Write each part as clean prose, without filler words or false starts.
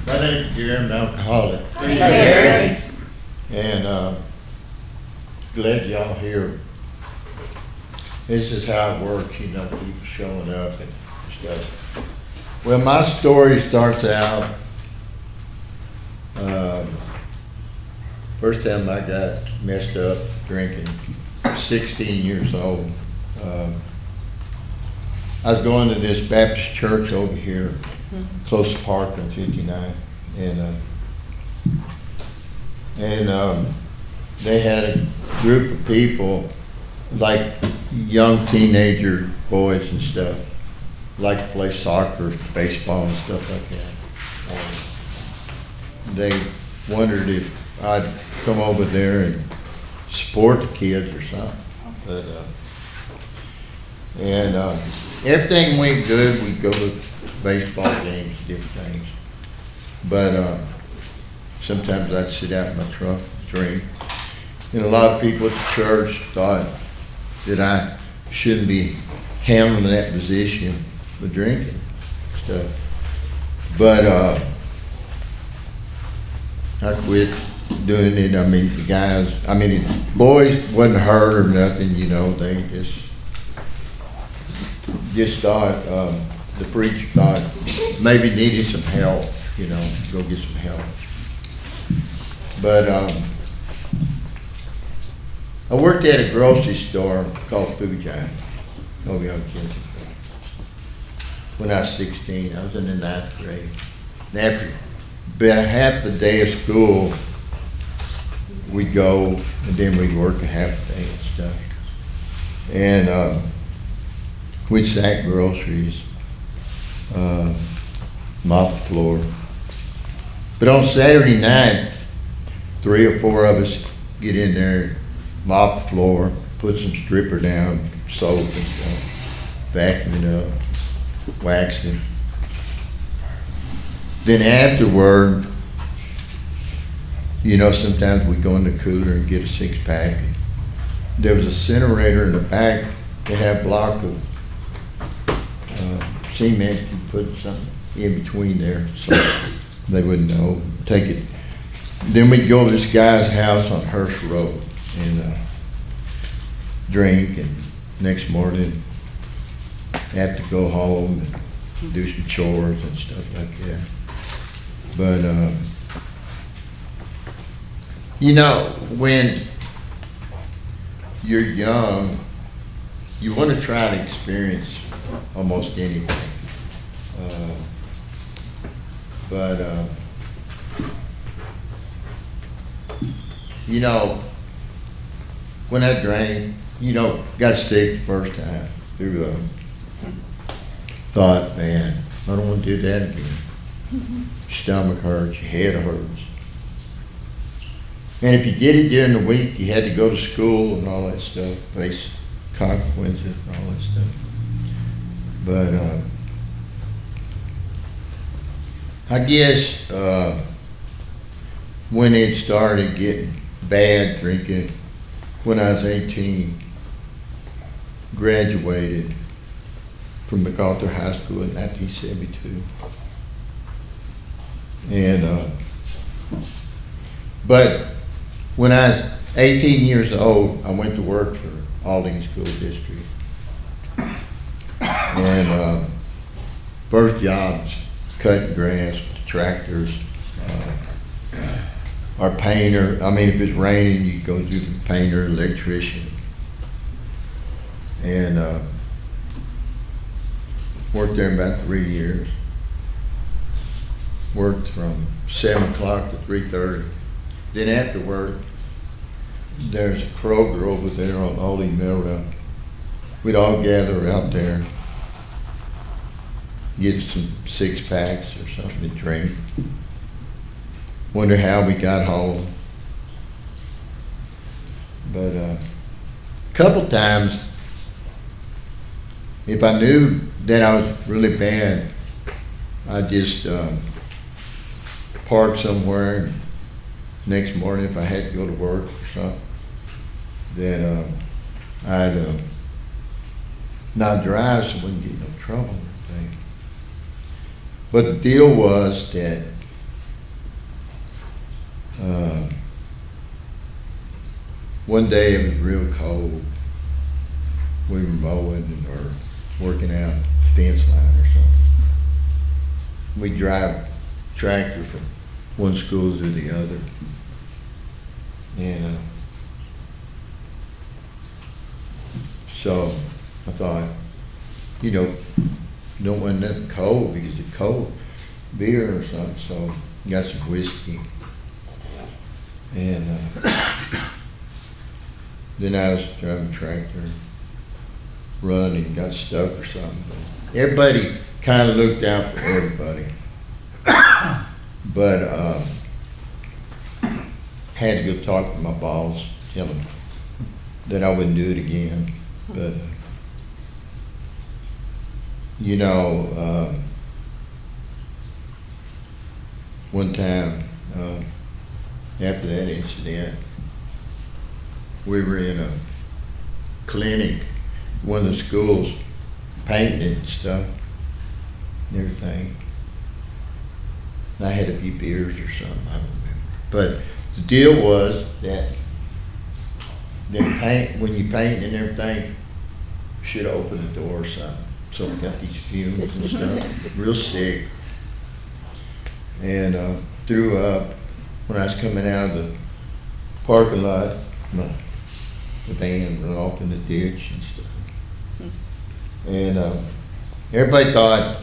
My name's Gary, I'm an alcoholic. Gary. And glad y'all here. This is how it works, people showing up and stuff. Well, my story starts out, first time I got messed up drinking, 16 years old. I was going to this Baptist church over here, close to Parkland 59, and they had a group of people, like young teenager boys and stuff, like to play soccer, baseball and stuff like that. They wondered if I'd come over there and support the kids or something. But everything went good. We'd go to baseball games, different things. But sometimes I'd sit out in my truck, drink. And a lot of people at the church thought that I shouldn't be handling that position with drinking stuff. But I quit doing it. I mean, the boys wasn't hurt or nothing, they just thought, the preacher thought maybe needed some help, go get some help. But I worked at a grocery store called Food Giant over here on Kensington. When I was 16, I was in the 9th grade. And after about half the day of school, we'd go and then we'd work a half a day and stuff. And we'd sack groceries, mop the floor. But on Saturday night, 3 or 4 of us get in there, mop the floor, put some stripper down, soap and stuff, vacuum it up, waxed it. Then afterward, sometimes we go in the cooler and get a 6-pack. There was a incinerator in the back. They had a block of cement. You put something in between there so they wouldn't know. Take it. Then we'd go to this guy's house on Hirsch Road and drink, and next morning have to go home and do some chores and stuff like that. But when you're young, you want to try to experience almost anything. When I drank, got sick the first time. Thought, man, I don't want to do that again. Stomach hurts, your head hurts. And if you did it during the week, you had to go to school and all that stuff, face consequences and all that stuff. But I guess when it started getting bad drinking, when I was 18, graduated from MacArthur High School in 1972. And but when I was 18 years old, I went to work for Aldine School District. And first jobs, cutting grass with tractors, or painter. If it's raining, you go do the painter, electrician. And worked there about 3 years. Worked from 7 o'clock to 3:30. Then after work, there's a Kroger over there on Aldine Mill Road. We'd all gather out there, get some 6-packs or something to drink. Wonder how we got home. But a couple times, if I knew that I was really bad, I'd just park somewhere. And next morning, if I had to go to work or something, then I'd not drive so I wouldn't get no trouble or anything. But the deal was that uh, one day it was real cold. We were mowing or working out fence line or something. We drive tractor from one school to the other. And so I thought, you know, don't want nothing cold because it's cold beer or something. So got some whiskey. And then I was driving a tractor, running, got stuck or something. But everybody kind of looked out for everybody. But had to go talk to my boss, tell him that I wouldn't do it again. But you know, one time after that incident, we were in a clinic, one of the schools, painting and stuff, and everything. And I had a few beers or something, I don't remember. But the deal was that when you paint and everything, you should open the door or something. So we got these fumes and stuff, real sick. And threw up when I was coming out of the parking lot. The van went off in the ditch and stuff. And everybody thought,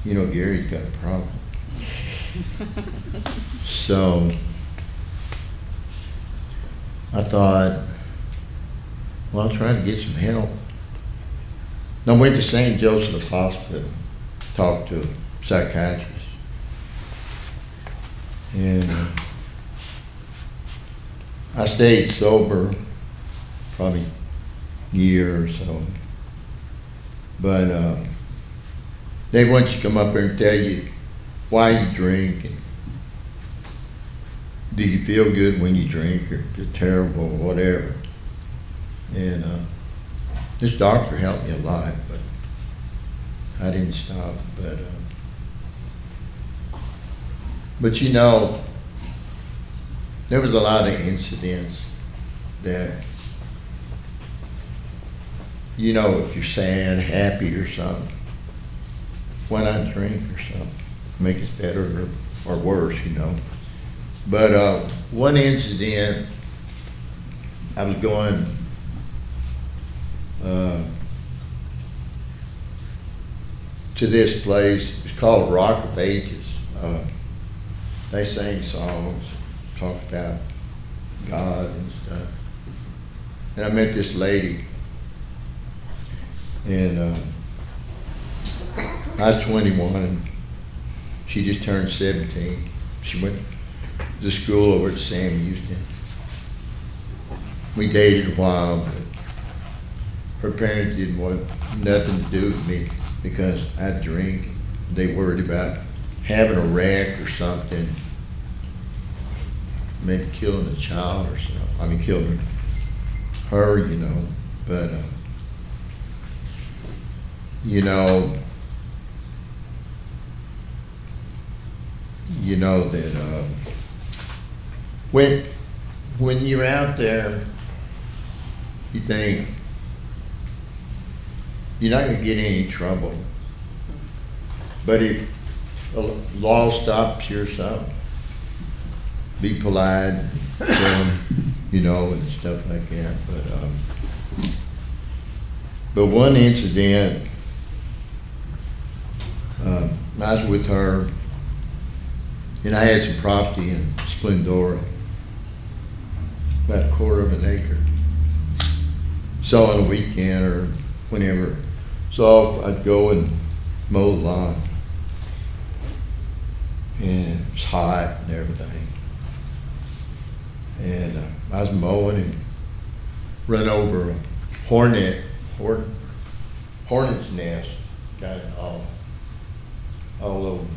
you know, Gary's got a problem. So I thought, well, I'll try to get some help. And I went to St. Joseph's Hospital, talked to a psychiatrist. And I stayed sober probably a year or so. But they want you to come up here and tell you why you drink and do you feel good when you drink or you're terrible or whatever. And this doctor helped me a lot, but I didn't stop. But you know, there was a lot of incidents that, you know, if you're sad, happy or something, why not drink or something? Make it better or worse, you know. But one incident, I was going to this place. It's called Rock of Ages. They sang songs, talked about God and stuff. And I met this lady, and I was 21, and she just turned 17. She went to school over at Sam Houston. We dated a while, but her parents didn't want nothing to do with me because I drink. They worried about having a wreck or something, maybe killing a child or something. I mean, killing her, you know. But, you know that when you're out there, you think you're not going to get in any trouble. But if the law stops you or something, be polite, you know, and stuff like that. But one incident, I was with her, and I had some property in Splendora, about a quarter of an acre. So on a weekend or whenever it's off, I'd go and mow the lawn. And it was hot and everything. And I was mowing and run over a hornet's nest, got it all over me.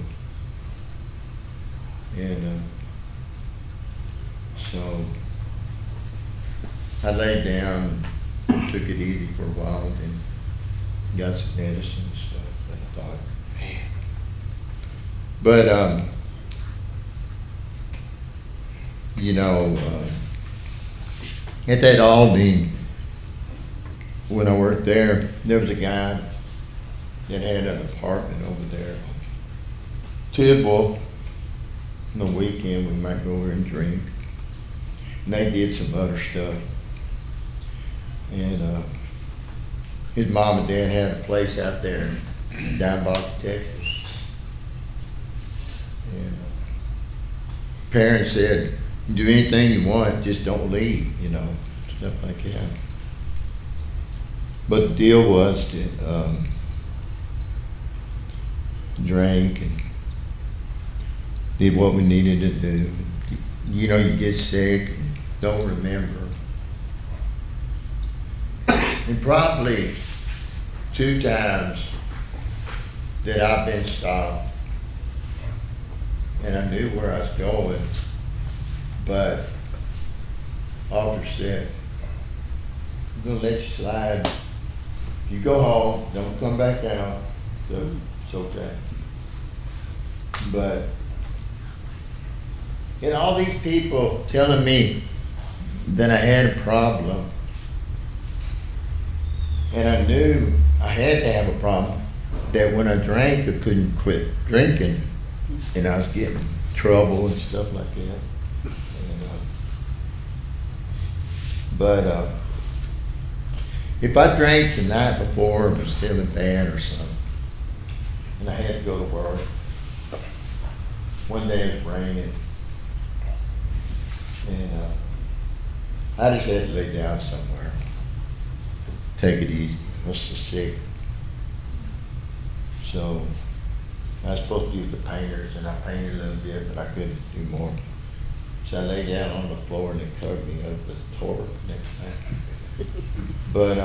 And so I laid down, took it easy for a while, and got some medicine and stuff. And I thought, man. But you know, at that Aldi, when I worked there, there was a guy that had an apartment over there. Tidwell, on the weekend, we might go over and drink. And they did some other stuff. And his mom and dad had a place out there in Box, Texas. And parents said, do anything you want, just don't leave, you know, stuff like that. But the deal was that drank and did what we needed to do. You know, you get sick and don't remember. And probably 2 times that I've been stopped and I knew where I was going, but officer said, I'm gonna let you slide. You go home, don't come back out, so it's okay. But, and all these people telling me that I had a problem, and I knew I had to have a problem, that when I drank, I couldn't quit drinking, and I was getting trouble and stuff like that. But if I drank the night before and was feeling bad or something, and I had to go to work, one day it was raining, and I just had to lay down somewhere, take it easy. I was so sick. So I was supposed to use the painters, and I painted a little bit, but I couldn't do more. So I lay down on the floor and they covered me up with a torch next time. But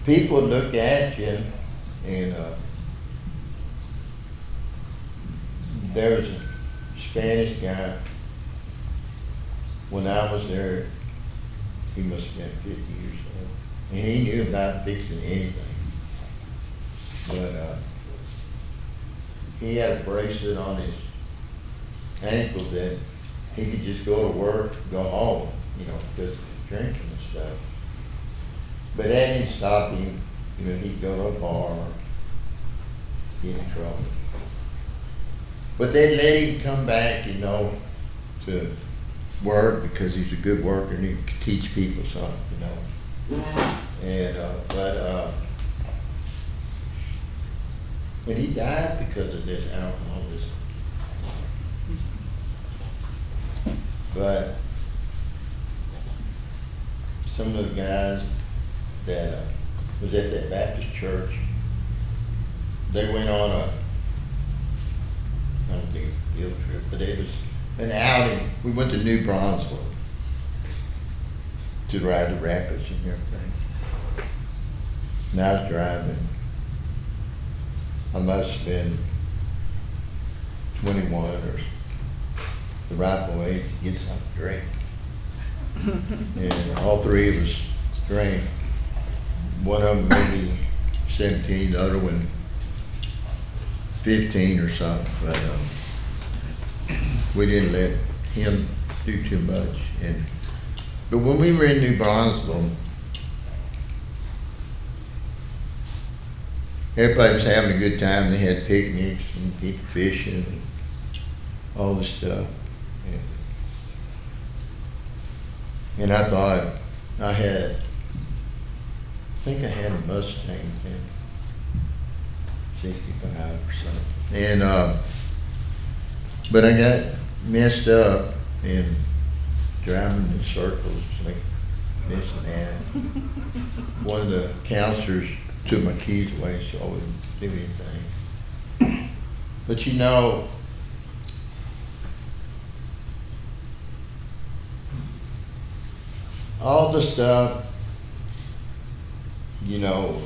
people look at you, and there was a Spanish guy. When I was there, he must have been 50 years old, and he knew about fixing anything. But he had a bracelet on his ankle that he could just go to work, go home, you know, because of drinking and stuff. But that didn't stop him. You know, he'd go to a bar, get in trouble. But they let him come back, you know, to work because he's a good worker and he could teach people something, you know. And and he died because of this alcoholism. But some of the guys that was at that Baptist church, they went on a, I don't think it's a field trip, but it was an outing. We went to New Brunswick to ride the rapids and everything. And I was driving. I must have been 21 or the ripe age to get something to drink. And all 3 of us drank. One of them maybe 17, the other one 15 or something. But we didn't let him do too much. But when we were in New Brunswick, everybody was having a good time. They had picnics and people fishing and all this stuff. And I thought I think I had a Mustang then, 65 or something. And, but I got messed up and driving in circles like this and that. One of the counselors took my keys away so I wouldn't do anything. But you know, all the stuff, you know,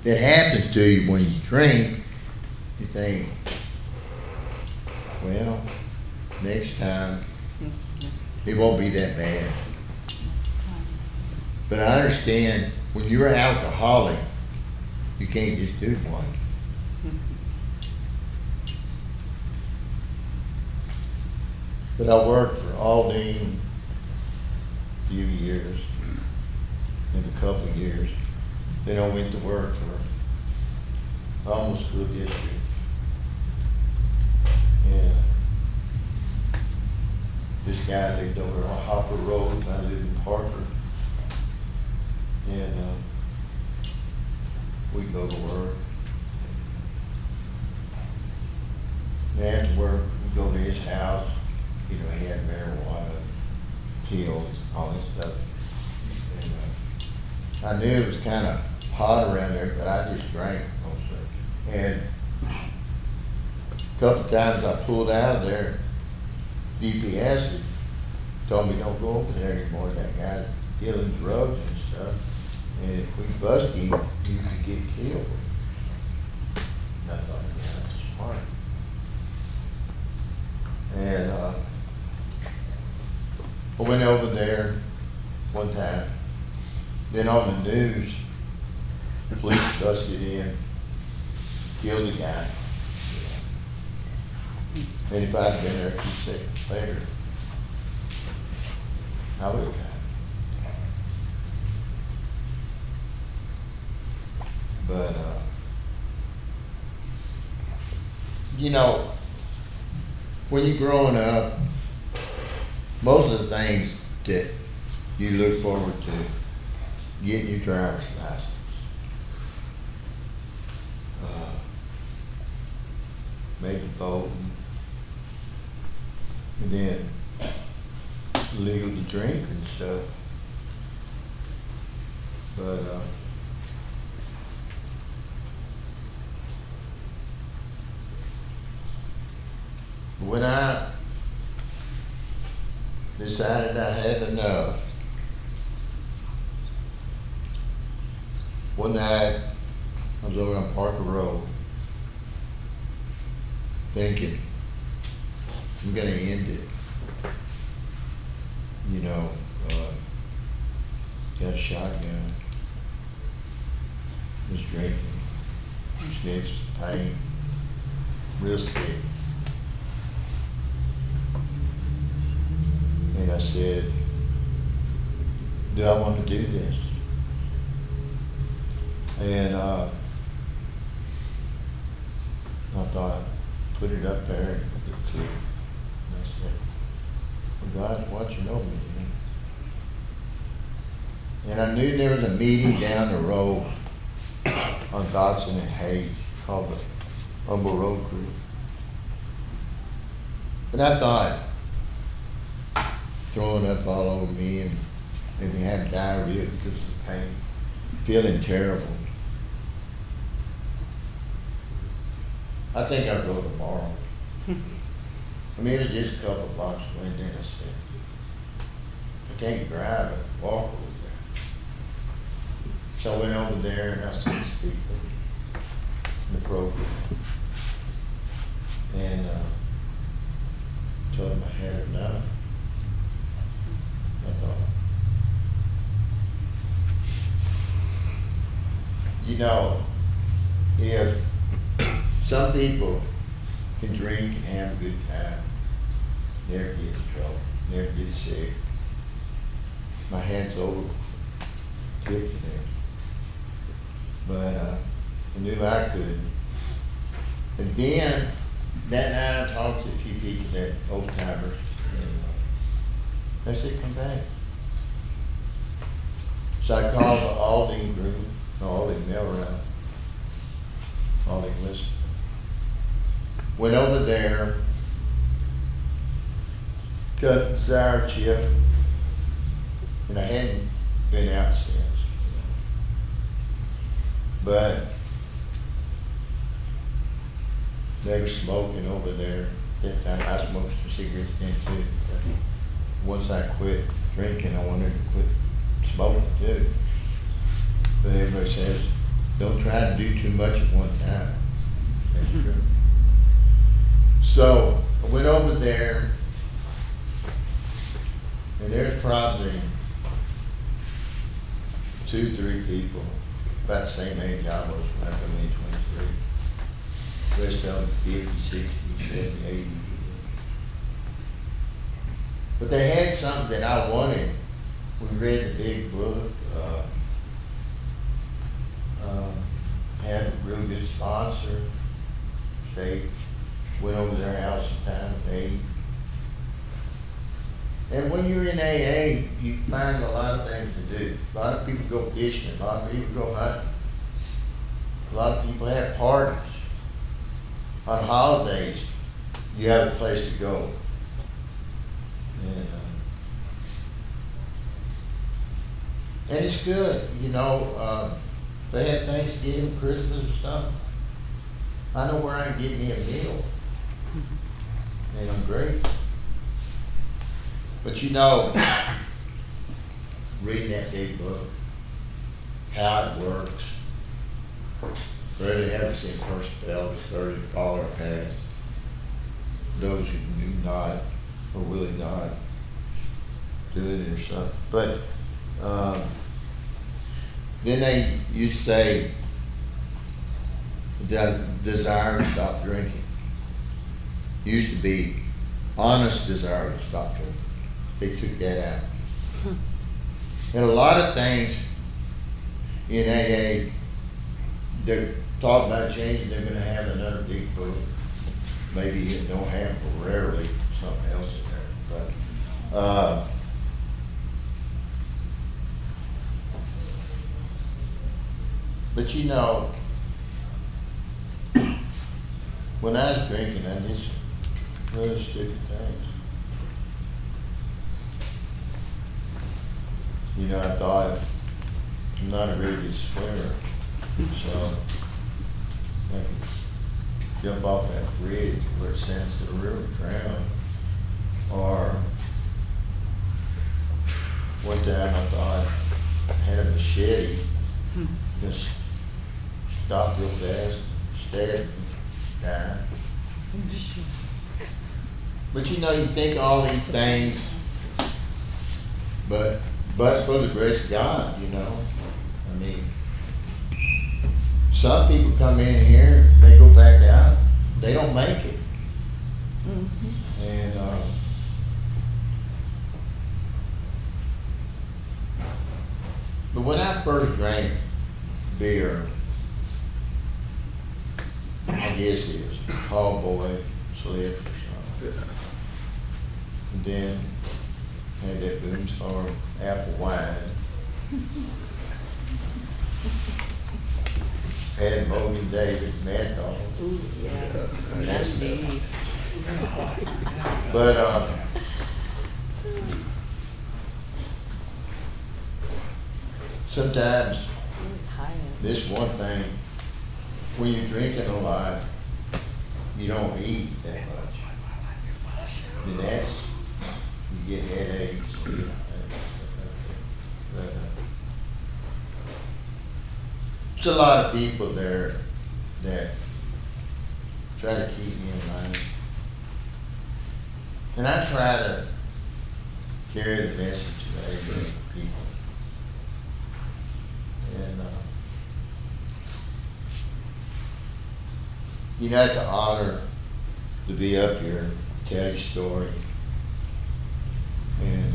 that happens to you when you drink, you think, well, next time it won't be that bad. But I understand when you're an alcoholic, you can't just do one. But I worked for Aldine a few years, and a couple of years. Then I went to work for Alma School District. And this guy lived over on Hopper Road, and I lived in Parker. And we'd go to work. And after work, we'd go to his house. You know, he had marijuana, pills, all this stuff. And I knew it was kind of hot around there, but I just drank mostly. And a couple of times I pulled out of there, DPS had told me don't go over there anymore. That guy's dealing drugs and stuff. And if we bust him, you could get killed. And I thought, yeah, that's smart. And I went over there one time. Then on the news, the police busted in, killed a guy. And if I'd been there a few seconds later, I would have died. But, you know, when you're growing up, most of the things that you look forward to, getting your driver's license, maybe voting, and then legal to drink and stuff. But when I decided I had enough, one night I was over on Parker Road thinking, I'm gonna end it. You know, got a shotgun, was drinking, sniffs, pain, real sick. And I said, do I want to do this? And I thought, put it up there, and it clicked. And I said, well, God's watching over me. And I knew there was a meeting down the road on Dodson and Hayes called the Humble Road Group. And I thought, throwing up all over me and maybe having diarrhea because of the pain, feeling terrible. I think I'll go tomorrow. I mean, it was just a couple of blocks away, and then I said, I can't drive it, walk over there. So I went over there and I saw these people in the program. And told them I had enough. I thought, you know, if some people can drink and have a good time, never get in trouble, never get sick, my hand's over tipped to them. But I knew I couldn't. And then that night I talked to a few people that old timers. I said, come back. So I called the Aldine group, the Aldine mail route, Aldine list. Went over there, cut sour chip, and I hadn't been out since. But they were smoking over there. That time I smoked some cigarettes then too. Once I quit drinking, I wanted to quit smoking too. But everybody says, don't try to do too much at one time. That's true. So I went over there, and there's probably 2, 3 people, about the same age I was when I come in 23. Rest of them 50, 60, 70, 80. But they had something that I wanted. We read the big book, had a real good sponsor. They went over to their house sometime, they. And when you're in AA, you find a lot of things to do. A lot of people go fishing, a lot of people go hunting. A lot of people have parties. On holidays, you have a place to go. And it's good, you know, they have Thanksgiving, Christmas or something. I know where I can get me a meal. And I'm grateful. But you know, reading that big book, how it works, really haven't seen first fell, third fall or past. Those who do not or really not do it or something. But then you say, desire to stop drinking. Used to be honest desire to stop drinking. They took that out. And a lot of things in AA, they're talking about changing. They're going to have another big book. Maybe it don't have, but rarely something else in there. But you know, when I was drinking, I did some really stupid things. You know, I thought I'm not a very good swimmer, so I could jump off that bridge where it sends to the river, drown. Or one time I thought I had a machete, just stop real fast, stab and die. But you know, you think all these things, but for the grace of God, you know. I mean, some people come in here, they go back out, they don't make it. And but when I first drank beer, I guess it was Tall Boy, Slip or something. And then had that Boone's Farm apple wine. Had Mogan David Mad Dog. Ooh, yes, indeed. But sometimes this one thing, when you're drinking a lot, you don't eat that much. And that's, you get headaches. There's a lot of people there that try to keep me in line. And I try to carry the message to every people. And you know, it's an honor to be up here, tell your story. And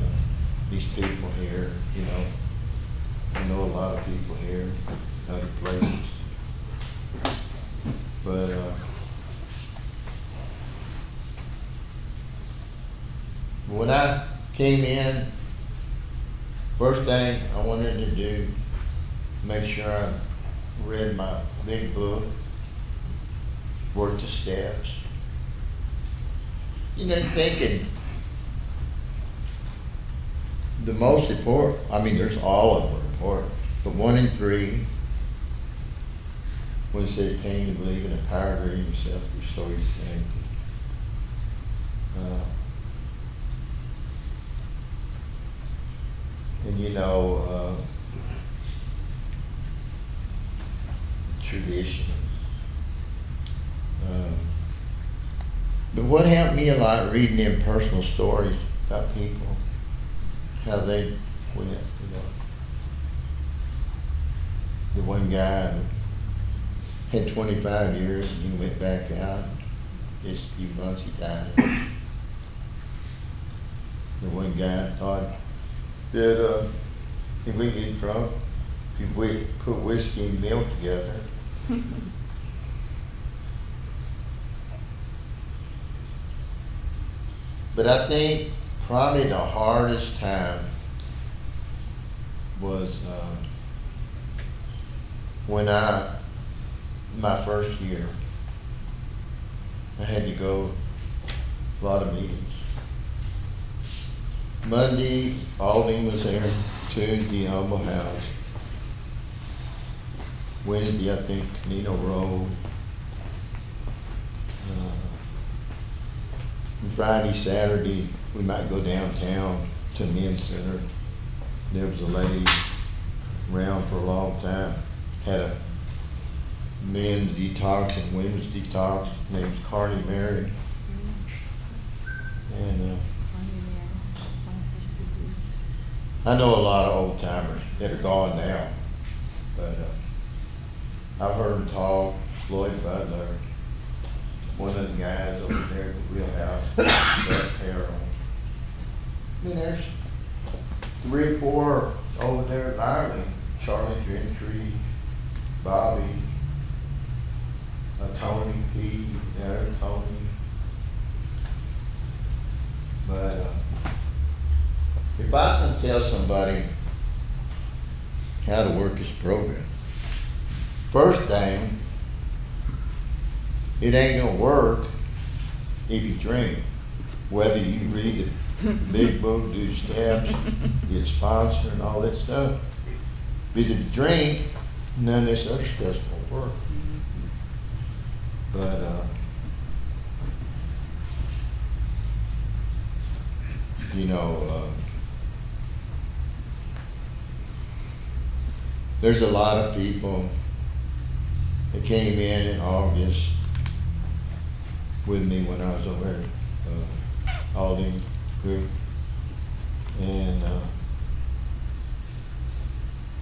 these people here, you know, I know a lot of people here, other places. But when I came in, first thing I wanted to do, make sure I read my big book, worked the steps. You know, thinking the most important, I mean, there's all of them important, but 1 in 3, when it said came to believe in the power of reading yourself, restore your sanity. And you know, traditions. But what helped me a lot, reading them personal stories about people, how they went, you know. The one guy had 25 years and he went back out. Just a few months he died. The one guy thought that, if we get drunk, if we put whiskey and milk together. But I think probably the hardest time was, when my first year, I had to go a lot of meetings. Monday, Alding was there, Tuesday, Humble House. Wednesday, I think, Canino Road. And Friday, Saturday, we might go downtown to the men's center. There was a lady around for a long time, had a men's detox and women's detox, named Carney Mary. And I know a lot of old timers that are gone now, but I've heard them talk. Floyd Butler, one of the guys over there at the Wheelhouse, Brett Carroll. I mean, there's 3 or 4 over there at Ireland. Charlie Gentry, Bobby, Tony P. There, Tony. But if I can tell somebody how to work this program, first thing, it ain't gonna work if you drink. Whether you read the big book, do steps, get a sponsor and all that stuff. Because if you drink, none of this other stuff won't work. But you know, there's a lot of people that came in August with me when I was over at Alding Group. And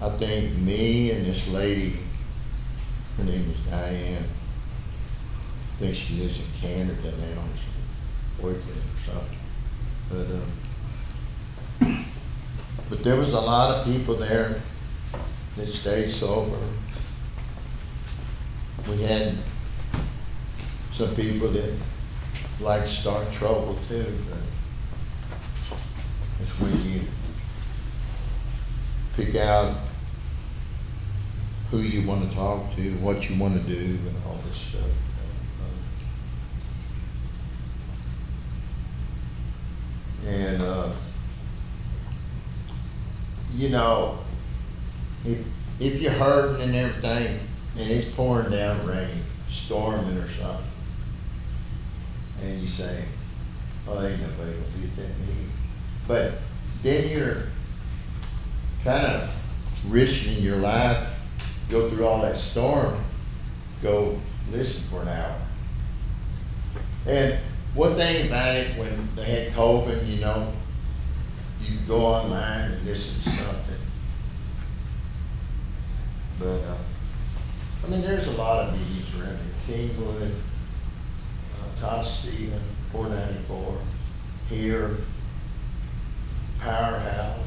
I think me and this lady, her name was Diane, I think she lives in Canada now, she's boyfriend or something. But there was a lot of people there that stayed sober. We had some people that like to start trouble too, but it's when you pick out who you want to talk to, what you want to do, and all this stuff. And you know, if you're hurting and everything, and it's pouring down rain, storming or something, and you say, "Oh, ain't nobody gonna beat that me," but then you're kind of risking your life, go through all that storm, go listen for an hour. And one thing about it, when they had COVID, you know, you could go online and listen to something. But, I mean, there's a lot of meetings around here. Kingwood, Todd Stephen, 494, here, Powerhouse.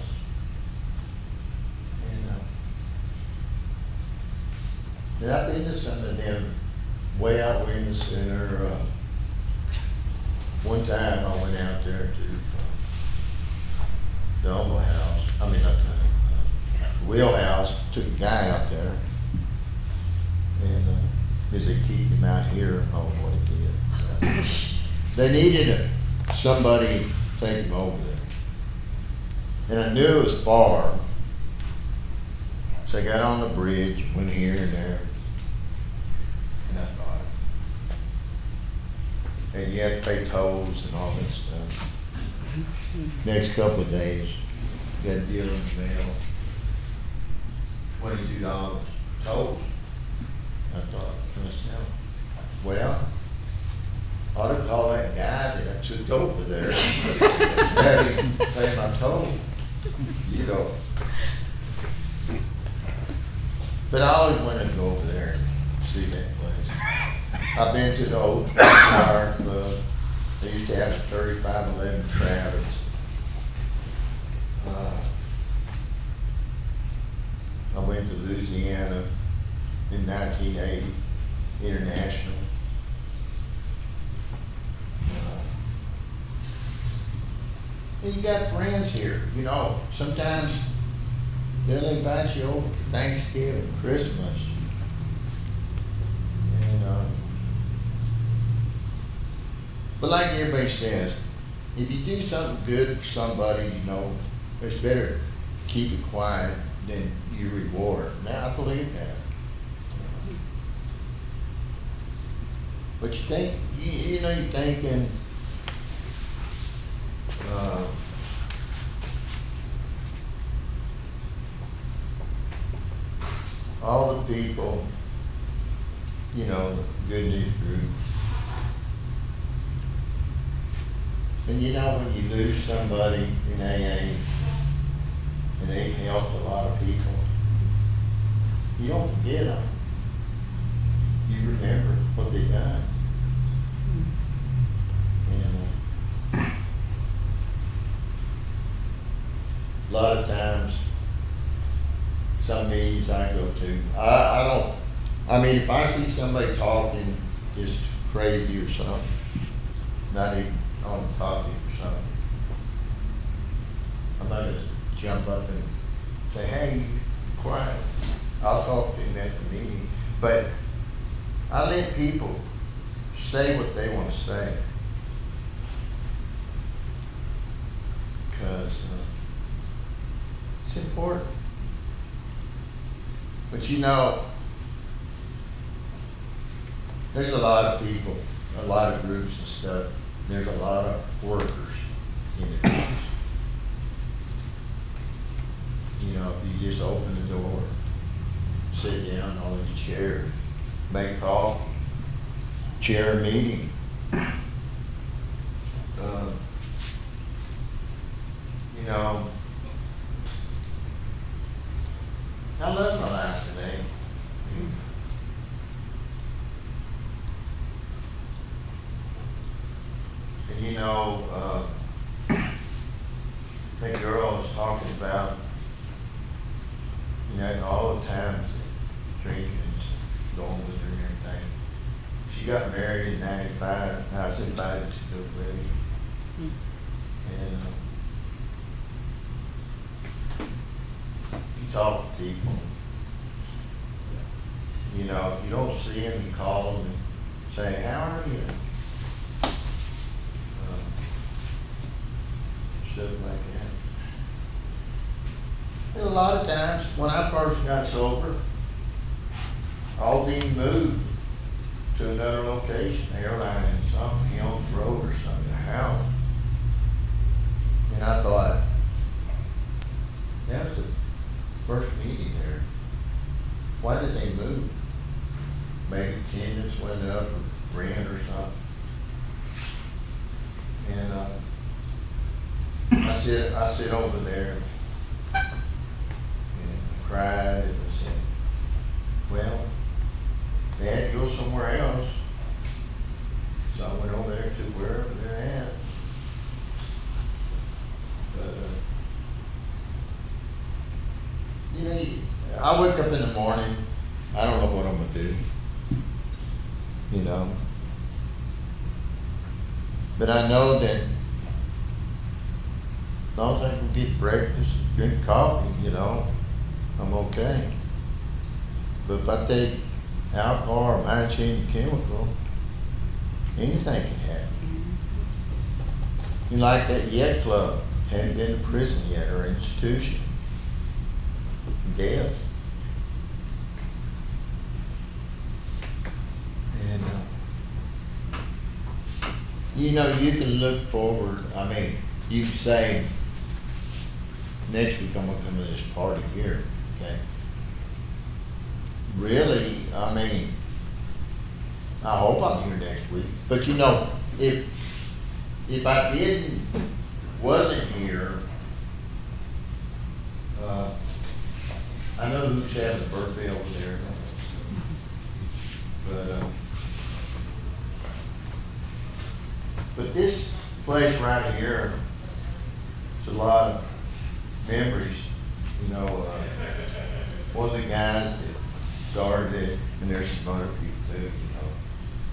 And I've been to some of them way out in the center. One time I went out there to the Humble House. I mean, not the Wheelhouse. Took a guy out there, and as they keep him out here, oh, what he did. They needed somebody to take him over there, and I knew it was far. So I got on the bridge, went here and there, and I thought, and you have to pay tolls and all that stuff. Next couple of days, got a deal in the mail, $22 tolls. I thought to myself, well, I ought to call that guy that I took over there, have him pay my toll, you know. But I always wanted to go over there and see that place. I've been to the old Fire Club. They used to have a 3511 Travis. You got friends here, you know, sometimes they'll invite you over for Thanksgiving, Christmas. And, but like everybody says, if you do something good for somebody, you know, it's better keep it quiet than you reward. Now, I believe that. But you think, you know, you're thinking, all the people, you know, Good News Group. And you know, when you lose somebody in AA, and they've helped a lot of people, you don't forget them. You remember what they done. And a lot of times, some meetings I go to, I mean, if I see somebody talking just crazy or something, not even on the topic or something, I'm not gonna jump up and say, hey, quiet. I'll talk to him at the meeting. But I let people say what they want to say. Because it's important. But you know, there's a lot of people, a lot of groups and stuff. There's a lot of workers in the groups. You know, if you just open the door, sit down on these chairs, make coffee, chair a meeting. You know, I love my life today. And you know, that girl was talking about, you know, all the times that drinking is going with her and everything. She got married in '95, and I was invited to the wedding. And you talk to people, you know, if you don't see them, you call them and say, how are you? Stuff like that. And a lot of times, when I first got sober, I'll be moved to another location, airline, something, Hills Road or something, a house. And I thought, that was the first meeting there. Why did they move? Maybe attendance went up or rent or something. And I sit over there and cried and I said, well, they had to go somewhere else. So I went over there to wherever they're at. But, you know, I wake up in the morning, I don't know what I'm gonna do, you know. But I know that as long as I can get breakfast, drink coffee, you know, I'm okay. But if I take alcohol or mind-changing chemical, anything can happen. You like that Yet Club, hadn't been to prison yet or institution. Death. And you know, you can look forward, I mean, you can say, next week I'm gonna come to this party here, okay? Really, I mean, I hope I'm here next week, but you know, if I wasn't here, I know who's having a birthday over there, but this place right here, it's a lot of memories, you know. One of the guys that started it, and there's some other people too, you know.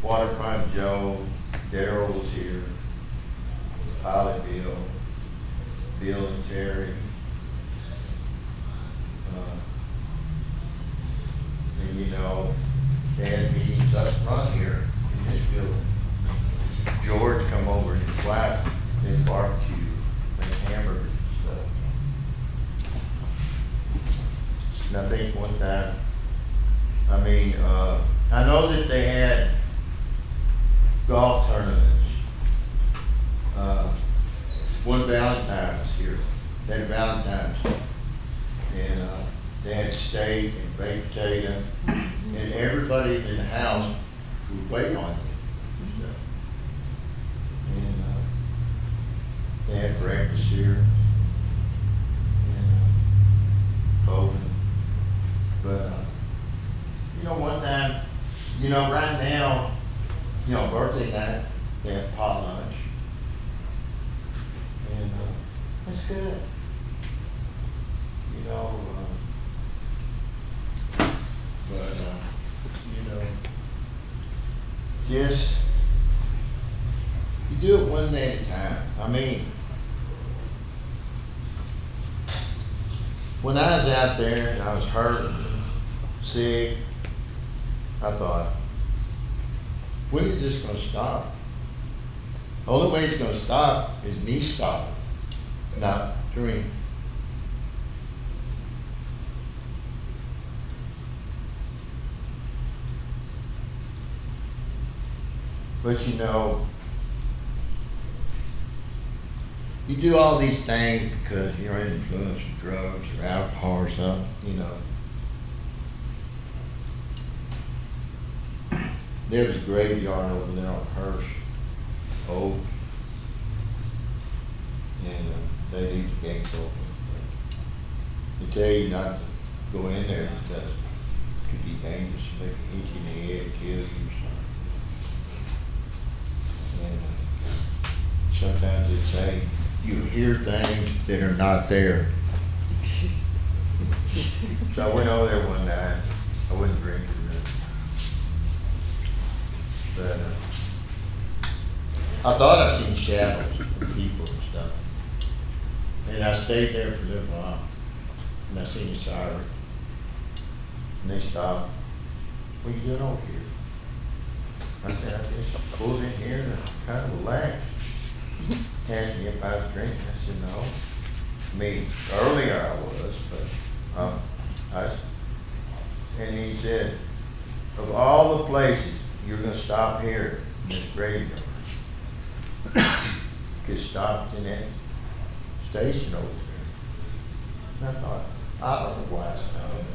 Waterfront Joe, Daryl was here, Pilot Bill, Bill and Terry. And you know, they had meetings up front here in this building. George come over to flat, then barbecue, make hamburgers and stuff. And I think one time, I know that they had golf tournaments. One Valentine's here, they had Valentine's, and they had steak and baked potato, and everybody in the house would wait on it. And they had breakfast here, and Coven. But you know, one time, you know, right now, you know, birthday night, they have pot lunch. And that's good. You know, but you know, just, you do it one day at a time. When I was out there and I was hurt, sick, I thought, when is this gonna stop? The only way it's gonna stop is me stopping, not drinking. But you know, you do all these things because you're influenced with drugs or alcohol or something, you know. There was a graveyard over there on Hirsch, old, and they leave the gates open. They tell you not to go in there because it could be dangerous, they could hit you in the head, kill you or something. And sometimes they say you hear things that are not there. So I went over there one night. I wasn't drinking. But I thought I seen shadows of people and stuff. And I stayed there for a little while. And I seen a siren. And they stopped. What are you doing over here? I said, I just pulled in here to kind of relax. Asked me if I was drinking. I said, no. Earlier I was, but and he said, of all the places, you're gonna stop here in this graveyard. Get stopped in that station over there. And I thought, I don't know why I stopped.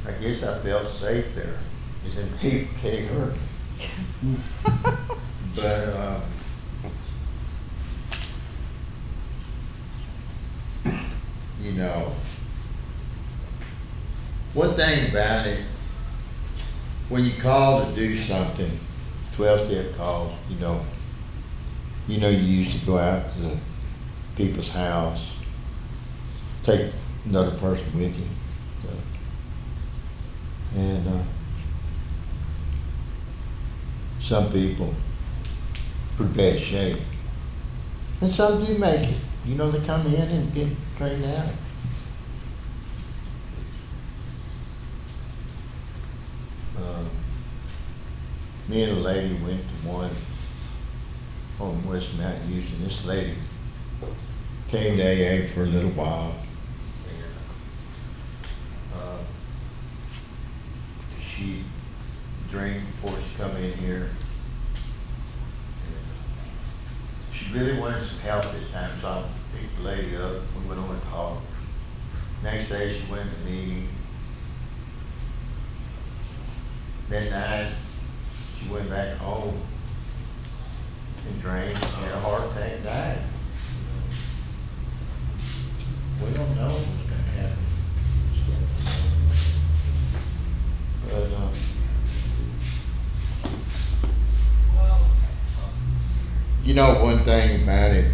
I guess I felt safe there. Because then people can't hurt me. But you know, one thing about it, when you call to do something, 12-step calls, you know you used to go out to the people's house, take another person with you. And some people, pretty bad shape. And some do make it. You know, they come in and get trained out. Me and a lady went to one on West Mountain Houston. This lady came to AA for a little while. And, she drank before she come in here. And she really wanted some help this time, so I picked the lady up. We went over and talked. Next day she went to the meeting. That night, she went back home and drank, had a heart attack, died. We don't know what's going to happen. But, you know one thing about it,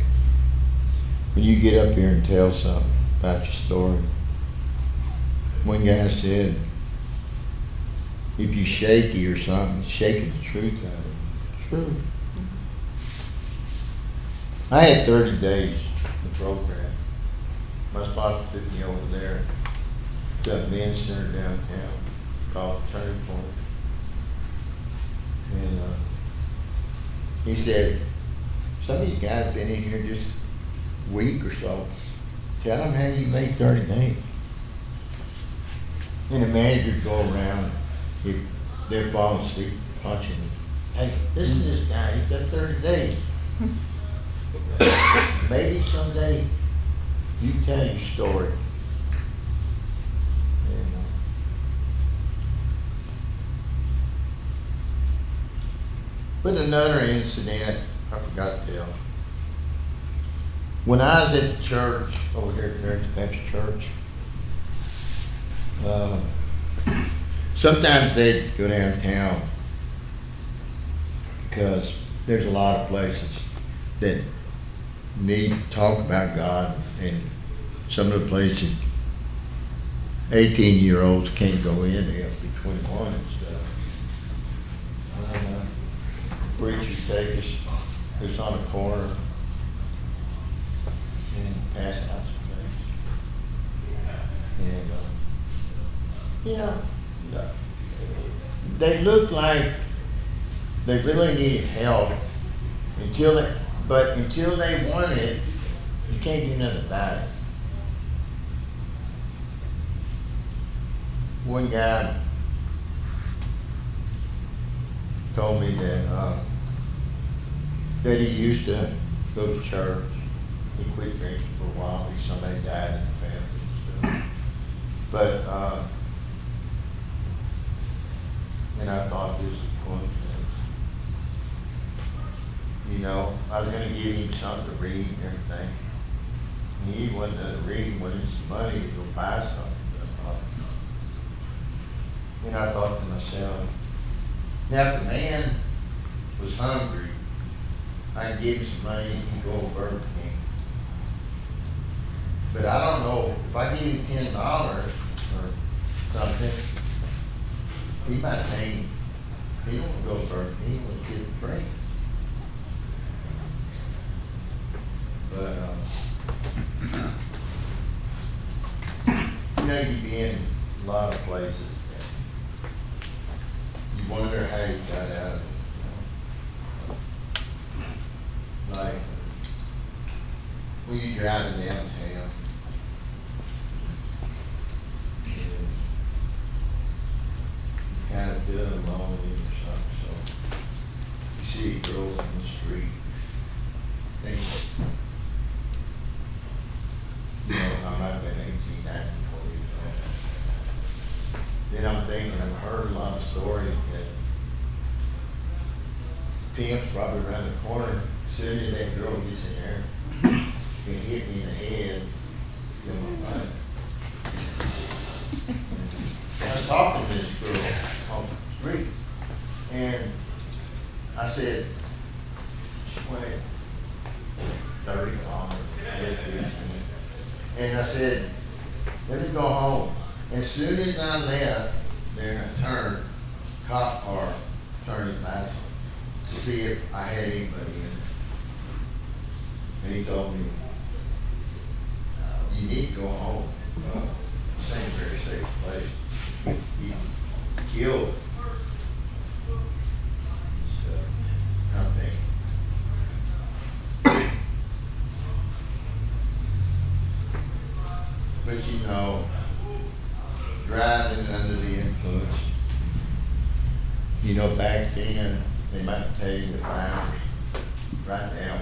when you get up here and tell something about your story, one guy said, if you shaky or something, shaking the truth out of it. True. I had 30 days in the program. My sponsor took me over there to a men's center downtown called Turning Point. And he said, some of you guys been in here just a week or so. Tell them how you made 30 days. And the managers go around, if they're falling asleep, punching them. Hey, this is this guy, he's got 30 days. Maybe someday you tell your story. And, but another incident, I forgot to tell. When I was at the church, over here at the Baptist Church, sometimes they'd go downtown because there's a lot of places that need to talk about God, and some of the places 18-year-olds can't go in, they have to be 21 and stuff. Preachers take us, it's on a corner, and pass out some things. And, they look like they really needed help until they want it, you can't do nothing about it. One guy told me that he used to go to church. He quit drinking for a while. Somebody died in the family and stuff. But and I thought this was coincidence. You know, I was gonna give him something to read and everything. And he wasn't reading with his money to go buy something. And I thought to myself, now if the man was hungry, I'd give him some money and he'd go to Burger King. But I don't know, if I give him $10 or something, he might think he won't go to Burger King, he won't get a drink. But, you know, you be in a lot of places that you wonder how you got out of it. Like, when you're driving downtown, and you kind of feeling lonely or something, so you see girls on the street, think, you know, I might have been 18, 19, 20 years old. Then I'm thinking, I've heard a lot of stories that pimp's probably around the corner. As soon as that girl gets in there, she can hit me in the head, get my butt. I was talking to this girl on the street, and I said, she went 30 kilometers. And I said, let me go home. As soon as I left, then I turned, cop car turned back to see if I had anybody in it. And he told me, you need to go home. This ain't a very safe place. You killed. I'm thinking, but you know, driving under the influence, you know, back then, they might tell you the fines right now,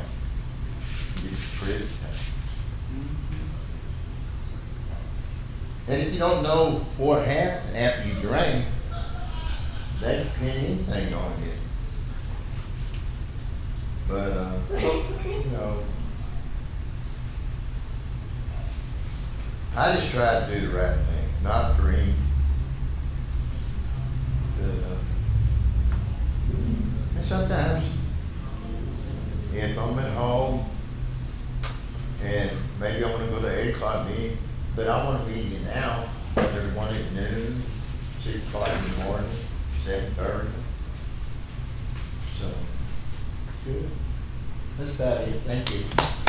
you get prison time. And if you don't know what happened after you drank, they can pin anything on you. But, you know, I just try to do the right thing, not drink. And sometimes, if I'm at home and maybe I want to go to 8 o'clock meeting, but I want to meet you now. There's one at noon, 6 o'clock in the morning, 7:30. So, good. That's about it, thank you.